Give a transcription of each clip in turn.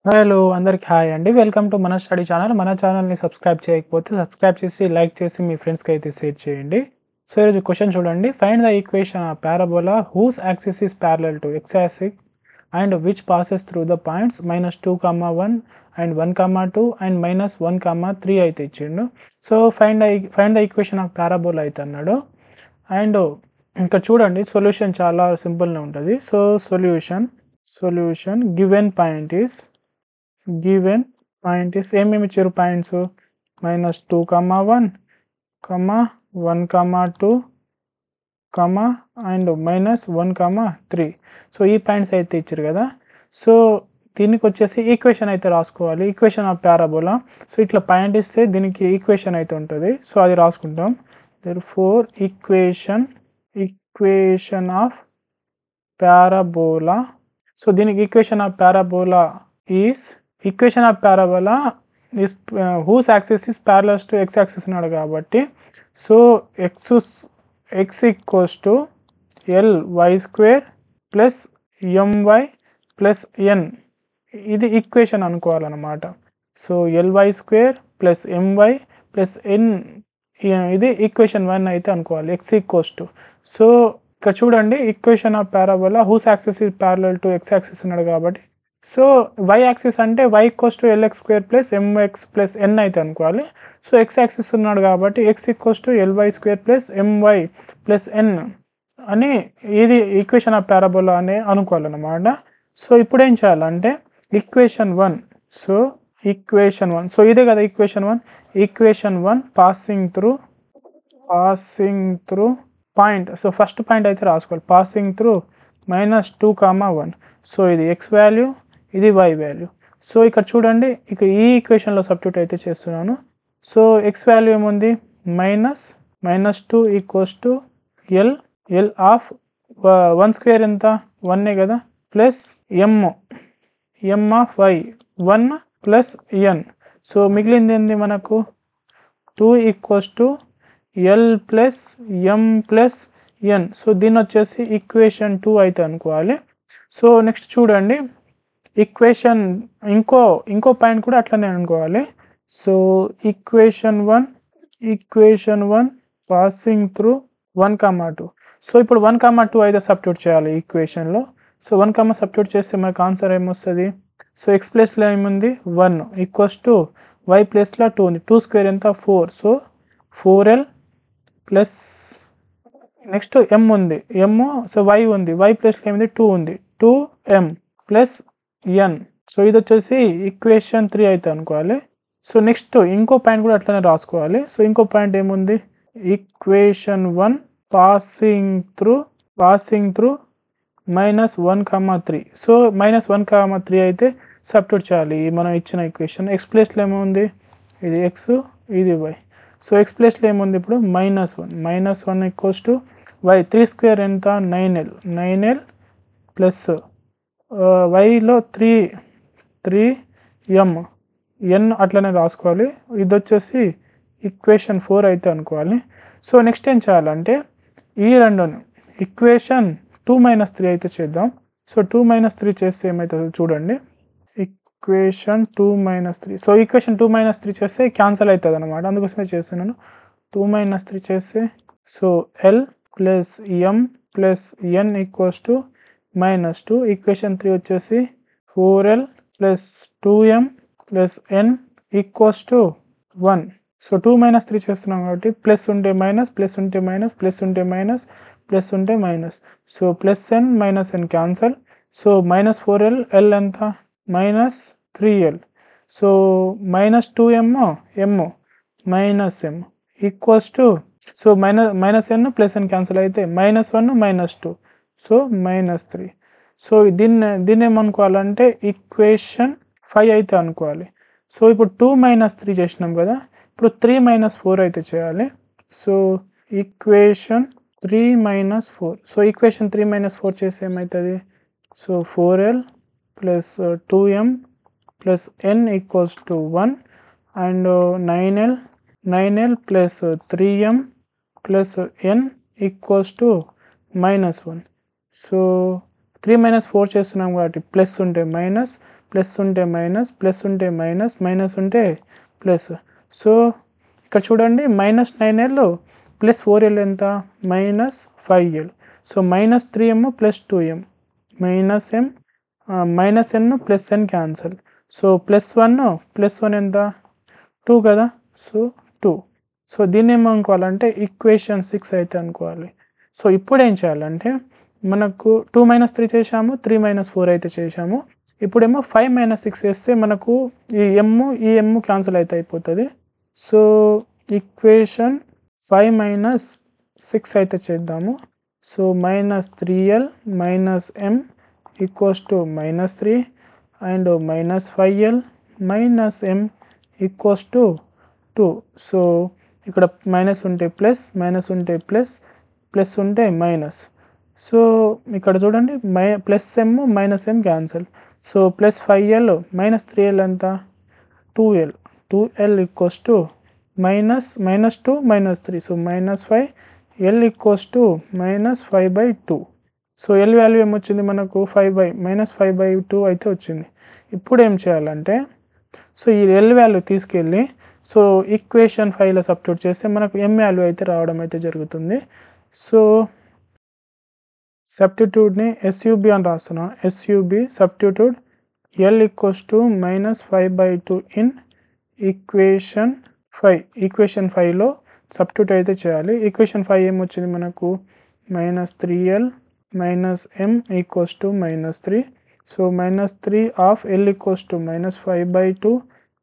Hello! అందరికి hi అండి. Welcome to మన స్టడీ ఛానల్. మన ఛానల్‌ని సబ్స్క్రైబ్ చేయకపోతే సబ్స్క్రైబ్ చేసి, లైక్ చేసి మీ ఫ్రెండ్స్‌కి అయితే షేర్ చేయండి. సో, ఈరోజు క్వెషన్ చూడండి. Find the equation of parabola whose axis is parallel to x axis and which passes through the points -2, 1 and 1, 2 and -1, 3 అయితే ఇచ్చిండు. So, find the equation of parabola అయితే అన్నాడు. అండ్ ఇక్కడ చూడండి సొల్యూషన్ చాలా సింపుల్‌గా ఉంటది. So, solution given point is ఏమేమి ఇచ్చారు పాయింట్స్ -2, 1, 1, 2 అండ్ -1, 3. సో ఈ పాయింట్స్ అయితే ఇచ్చారు కదా. సో దీనికి వచ్చేసి ఈక్వేషన్ అయితే రాసుకోవాలి. Equation of parabola. సో ఇట్లా పాయింట్ ఇస్తే దీనికి ఈక్వేషన్ అయితే ఉంటుంది. సో అది రాసుకుంటాం. Therefore equation of parabola. So దీనికి equation of parabola is whose axis is parallel to x axis అన్నాడు కాబట్టి so x equals to ly² plus my plus n ఇది ఈక్వేషన్ అనుకోవాలన్నమాట. So ly² plus my plus n ఇది equation 1 అయితే అనుకోవాలి. x equals to so ఇక్కడ చూడండి equation of parabola whose axis is parallel to x axis అన్నాడు కాబట్టి so y axis అంటే y equals to lx² plus mx plus n అయితే అనుకోవాలి. సో x యాక్సిస్ ఉన్నాడు కాబట్టి x equals to ly² plus my plus n అని ఇది equation of parabola అని అనుకోవాలన్నమాట. సో ఇప్పుడు ఏం చేయాలంటే ఈక్వేషన్ 1 సో ఇదే కదా equation 1 passing through point. So first point అయితే రాసుకోవాలి. Passing through -2, 1. సో ఇది x వాల్యూ, ఇది y వాల్యూ. సో ఇక్కడ చూడండి ఇక ఈ ఈక్వేషన్లో సబ్స్టిట్యూట్ అయితే చేస్తున్నాను. సో x వాల్యూ ఏముంది -2 ఈక్వల్స్ టు l ఆఫ్ 1² ఎంత 1 కదా plus m of y 1 plus n. So మిగిలింది ఏంది మనకు 2 equals to l plus m plus n. So దీన్ని వచ్చేసి ఈక్వేషన్ 2 అయితే అనుకోవాలి. సో నెక్స్ట్ చూడండి ఈక్వేషన్ ఇంకో పాయింట్ కూడా అట్లనే అనుకోవాలి. So equation 1 passing through 1, 2. So ఇప్పుడు 1, 2 అయితే సబ్స్టిట్యూట్ చేయాలి ఈక్వేషన్లో. సో 1, సబ్స్టిట్యూట్ చేస్తే మనకు ఆన్సర్ ఏమొస్తుంది. సో x ప్లేస్లో ఏముంది 1 ఈక్వల్స్ టు y ప్లేస్లో 2 ఉంది. 2² ఎంత 4. So 4l plus next m ఉంది సో y ఉంది. y ప్లేస్లో ఏముంది 2 ఉంది. 2m plus n. సో ఇది వచ్చేసి ఈక్వేషన్ 3 అయితే అనుకోవాలి. సో నెక్స్ట్ ఇంకో పాయింట్ కూడా అట్లనే రాసుకోవాలి. సో ఇంకో పాయింట్ ఏముంది ఈక్వేషన్ 1 పాసింగ్ త్రూ -1, 3. సో -1, 3 అయితే సబ్స్టిట్యూట్ చేయాలి మనం ఇచ్చిన ఈక్వేషన్. x ప్లేస్లో ఏముంది ఇది x ఇది y. సో x ప్లేస్లో ఏముంది ఇప్పుడు -1 ఈక్వల్స్ టు y 3² ఎంత 9l ప్లస్ వైలో 3m n అట్లనే రాసుకోవాలి. ఇది వచ్చేసి ఈక్వేషన్ 4 అయితే అనుకోవాలి. సో నెక్స్ట్ ఏం చేయాలంటే ఈ రెండుని ఈక్వేషన్ 2 - 3 అయితే చేద్దాం. సో 2 - 3 చేస్తే ఏమవుతుందో చూడండి. ఈక్వేషన్ 2 - 3. సో ఈక్వేషన్ 2 - 3 చేస్తే క్యాన్సల్ అవుతుంది అనమాట. అందుకోసమే చేస్తున్నాను. 2 - 3 చేస్తే so l plus m plus n equals to -2. Equation 3 వచ్చేసి 4l plus 2m plus n equals to 1. So 2 - 3 చేస్తున్నాం కాబట్టి ప్లస్ ఉంటే మైనస్, ప్లస్ ఉంటే మైనస్, ప్లస్ ఉంటే మైనస్, ప్లస్ ఉంటే minus. So plus n minus n cancel. So -4l l ఎంత -3l. So -2m m minus m equals to so -n plus n cancel అయితే -1 -2. So -3. So దీన్ని ఏమనుకోవాలంటే equation 5 అయితే అనుకోవాలి. So ఇప్పుడు 2 - 3 చేసినాం కదా. ఇప్పుడు 3 - 4 అయితే చేయాలి. So equation 3 - 4. సో ఈక్వేషన్ 3 - 4 చేస్తే ఏమవుతుంది. So 4l plus 2m plus n equals to 1 and 9l plus 3m plus n equals to -1. So 3 - 4 చేస్తున్నాం కాబట్టి ప్లస్ ఉంటే మైనస్, ప్లస్ ఉంటే మైనస్, ప్లస్ ఉంటే మైనస్, మైనస్ ఉంటే ప్లస్. సో ఇక్కడ చూడండి -9l ప్లస్ 4l ఎంత -5l. So -3m plus 2m -n plus n cancel. So +1 ఎంత 2 కదా. సో 2. సో దీన్ని ఏమనుకోవాలంటే ఈక్వేషన్ 6 అయితే అనుకోవాలి. సో ఇప్పుడు ఏం చేయాలంటే మనకు 2 - 3 చేసాము, 3 - 4 అయితే చేసాము. ఇప్పుడేమో 5 - 6 వేస్తే మనకు ఈ m క్యాన్సల్ అయితే అయిపోతుంది. సో ఈక్వేషన్ 5 - 6 అయితే చేద్దాము. So -3l - m equals to -3 and -5l - m equals to 2. So ఇక్కడ మైనస్ ఉంటే ప్లస్, మైనస్ ఉంటే ప్లస్, ప్లస్ ఉంటే మైనస్. సో ఇక్కడ చూడండి +m -m cancel. So +5l -3l ఎంత 2l. 2l equals to -2 -3. So -5l equals to -5/2. So L value ఏమొచ్చింది మనకు -5/2 అయితే వచ్చింది. ఇప్పుడు ఏం చేయాలంటే సో ఈ ఎల్ వాల్యూ తీసుకెళ్ళి సో ఈక్వేషన్ 5లో సబ్స్టిట్యూట్ చేస్తే మనకు m వాల్యూ అయితే రావడం అయితే జరుగుతుంది. సో సబ్స్టిట్యూట్ని SUB అని రాస్తున్నాం. SUB substitute L equals to -5/2 in equation 5. Equation 5లో సబ్స్టిట్యూట్ అయితే చేయాలి. ఈక్వేషన్ 5 ఏమొచ్చింది మనకు -3l - m equals to -3. So -3 of L equals to -5/2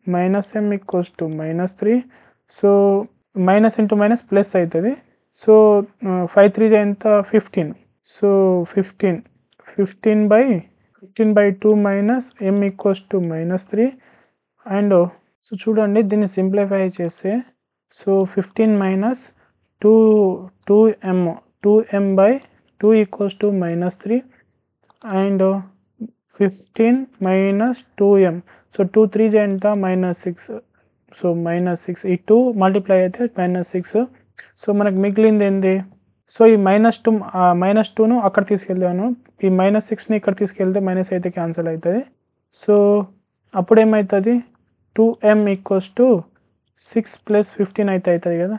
-m equals to -3. So minus into minus plus అవుతుంది. సో 5 3 ఎంత 15. So 15/2 - m equals to -3. And so చూడండి దీన్ని simplify చేస్తే so 15 - 2m/2 equals to -3 and 15 - 2m. So 2 3 ఎంత -6. So -6 ఈ 2 multiply అయితే -6. So మనకు మిగిలింది ఏంది. సో ఈ -2ను అక్కడ తీసుకెళ్తాను, ఈ -6ని ఇక్కడ తీసుకెళ్తే మైనస్ అయితే క్యాన్సిల్ అవుతుంది. సో అప్పుడు ఏమవుతుంది 2m ఈక్వల్స్ టు 6 + 15 అయితే అవుతుంది కదా.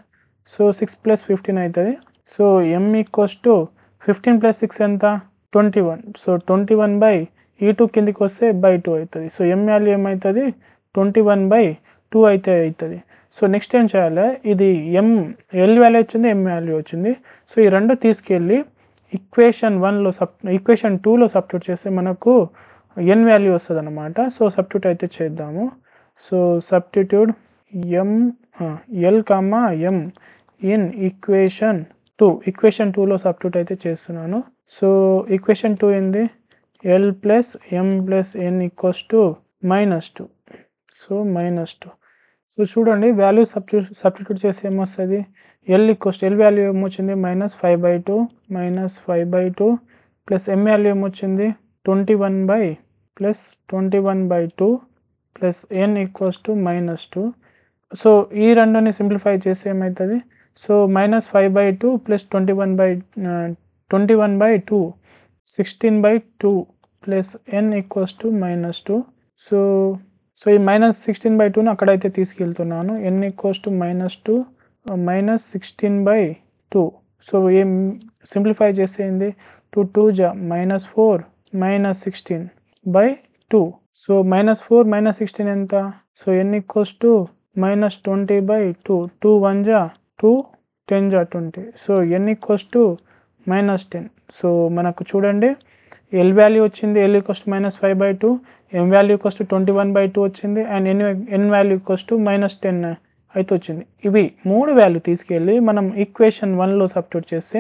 సో 6 + 15 అవుతుంది. సో m ఈక్వల్స్ టు 15 + 6 ఎంత 21. సో 21 ఈ 2 కిందికి వస్తే /2 అవుతుంది. సో m వాల్యూ ఏమవుతుంది 21/2 అయితే అవుతుంది. సో నెక్స్ట్ ఏం చేయాలి, ఇది ఎల్ వాల్యూ వచ్చింది, m వాల్యూ వచ్చింది. సో ఈ రెండు తీసుకెళ్ళి ఈక్వేషన్ 2లో సబ్స్టిట్యూట్ చేస్తే మనకు n వాల్యూ వస్తుంది అనమాట. సో సబ్స్టిట్యూట్ అయితే చేద్దాము. So substitute L, m in equation 2లో సబ్స్టిట్యూట్ అయితే చేస్తున్నాను. సో ఈక్వేషన్ 2 ఏంది L + m + n equals to -2. So -2. So చూడండి వాల్యూ సబ్స్టిట్యూట్ చేస్తే ఏమొస్తుంది L వాల్యూ ఏమొచ్చింది -5/2 ప్లస్ m వాల్యూ ఏమొచ్చింది 21/2 plus n equals to -2. So ఈ రెండుని సింప్లిఫై చేస్తే ఏమవుతుంది. So -5/2 plus 21/2 16/2 plus n equals to -2. So ఈ -16/2ను అక్కడైతే తీసుకెళ్తున్నాను. n equals to -2 -16/2. సో ఏం సింప్లిఫై చేసేయండి 2 2 -4 -16/2. సో -4 -16 ఎంత. So n equals to -20/2. 2 1 2 10 20. So n equals to -10. So మనకు చూడండి ఎల్ వాల్యూ వచ్చింది, L equals to -5/2, m value equals to 21/2 వచ్చింది and n value equals to -10 అయితే వచ్చింది. ఇవి 3 వాల్యూ తీసుకెళ్ళి మనం ఈక్వేషన్ 1లో సబ్స్టిట్యూట్ చేస్తే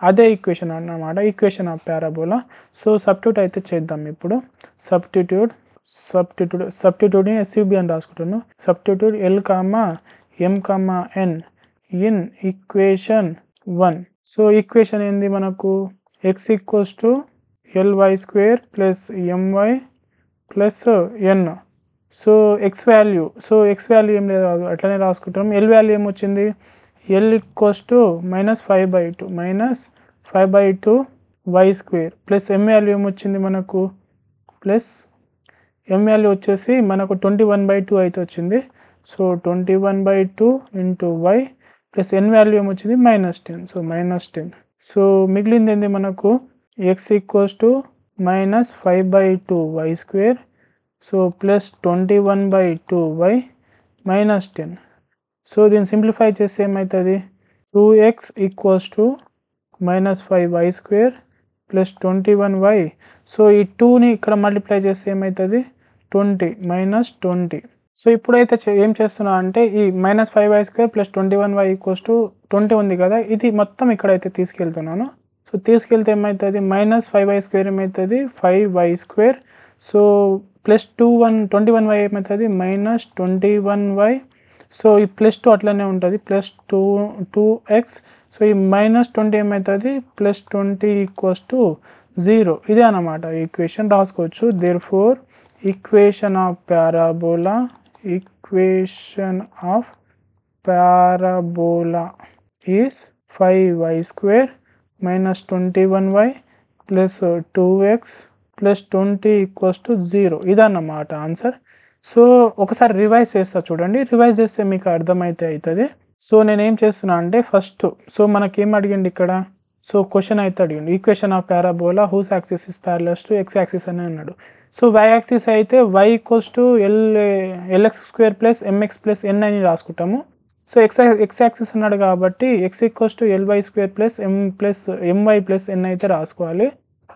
అదే ఈక్వేషన్ అన్నమాట, equation of parabola. So substitute అయితే చేద్దాం ఇప్పుడు. సబ్స్టిట్యూట్ని SUB అని రాసుకుంటాను. Substitute L, m, n in equation 1. So equation ఏంది మనకు x equals to ly² plus my plus n. So x value ఏం లేదు అట్లనే రాసుకుంటాం. L వాల్యూ ఏమొచ్చింది L equals to -5/2 y² plus m value ఏమొచ్చింది మనకు ప్లస్ m వాల్యూ వచ్చేసి మనకు 21/2 అయితే వచ్చింది. So 21/2 into y plus n value ఏమొచ్చింది -10. సో -10. సో మిగిలింది ఏంది మనకు x equals to -5/2 y square so plus 21/2y -10. So దీన్ని సింప్లిఫై చేస్తే ఏమవుతుంది 2x equals to -5y square plus 21y. So ఈ 2ని ఇక్కడ మల్టిప్లై చేస్తే ఏమవుతుంది 20 -20. సో ఇప్పుడైతే ఏం చేస్తున్నా అంటే ఈ -5y square plus 21y equals to 20 ఉంది కదా, ఇది మొత్తం ఇక్కడైతే తీసుకెళ్తున్నాను. సో తీసుకెళ్తే ఏమవుతుంది -5y స్క్వేర్ ఏమవుతుంది 5y square so plus 21y ఏమవుతుంది -21y. సో ఈ +2 అట్లనే ఉంటుంది ప్లస్ 2x. సో ఈ -20 ఏమవుతుంది +20 ఈక్వల్స్ టు 0. ఇదే అన్నమాట ఈక్వేషన్ రాసుకోవచ్చు. Therefore equation of parabola is 5y square -21y plus 2x plus 20 equals to 0. ఇదన్నమాట ఆన్సర్. సో ఒకసారి రివైజ్ చేస్తా చూడండి, రివైజ్ చేస్తే మీకు అర్థమైతే అవుతుంది. సో నేనేం చేస్తున్నా అంటే ఫస్ట్ సో మనకేం అడిగింది ఇక్కడ, సో క్వశ్చన్ అయితే అడిగింది equation of parabola whose axis is parallels to x axis అని అన్నాడు. సో y యాక్సిస్ అయితే y equals to lx square plus mx plus n అని రాసుకుంటాము. సో x యాక్సిస్ అన్నాడు కాబట్టి x equals to ly square plus my plus n అయితే రాసుకోవాలి.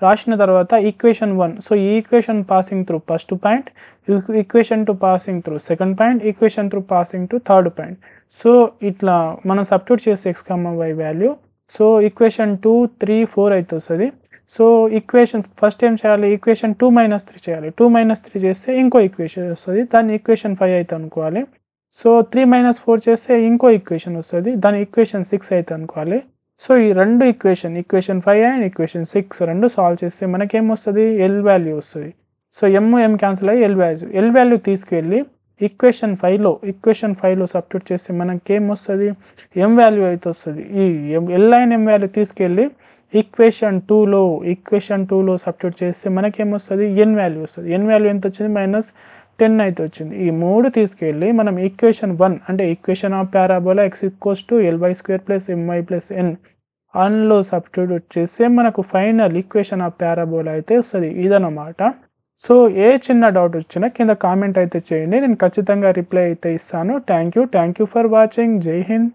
రాసిన తర్వాత ఈక్వేషన్ 1. సో ఈ equation passing through first point, equation 2 passing through second point, equation 3 passing through third point. So ఇట్లా మనం సబ్స్టిట్యూట్ చేస్తే x, y value. So equation 2, 3, 4 అయితే వస్తుంది. సో ఈక్వేషన్ ఫస్ట్ ఏం చేయాలి ఈక్వేషన్ 2 - 3 చేయాలి. 2 - 3 చేస్తే ఇంకో ఈక్వేషన్ వస్తుంది, దాన్ని ఈక్వేషన్ 5 అయితే అనుకోవాలి. సో 3 - 4 చేస్తే ఇంకో ఈక్వేషన్ వస్తుంది, దాని ఈక్వేషన్ 6 అయితే అనుకోవాలి. సో ఈ రెండు ఈక్వేషన్ 5 అండ్ ఈక్వేషన్ 6 రెండు సాల్వ్ చేస్తే మనకేమొస్తుంది L వాల్యూ వస్తుంది. సో m క్యాన్సిల్ అయ్యి L వాల్యూ తీసుకెళ్ళి ఈక్వేషన్ 5లో సబ్స్టిట్యూట్ చేస్తే మనకేమొస్తుంది m వాల్యూ అయితే వస్తుంది. ఈ L అండ్ m వాల్యూ తీసుకెళ్ళి ఈక్వేషన్ 2లో సబ్స్టిట్యూట్ చేస్తే మనకేమొస్తుంది n వాల్యూ వస్తుంది. n వాల్యూ ఎంత వచ్చింది -10 అయితే వచ్చింది. ఈ 3 తీసుకెళ్ళి మనం ఈక్వేషన్ 1 అంటే equation of parabola x equals to ly square plus my plus n అందులో సబ్స్టిట్యూట్ చేస్తే మనకు ఫైనల్ ఈక్వేషన్ ఆఫ్ పారాబోలా అయితే వస్తుంది. ఇదన్నమాట. సో ఏ చిన్న డౌట్ వచ్చినా కింద కామెంట్ అయితే చేయండి, నేను ఖచ్చితంగా రిప్లై అయితే ఇస్తాను. Thank you for watching. జై హింద్.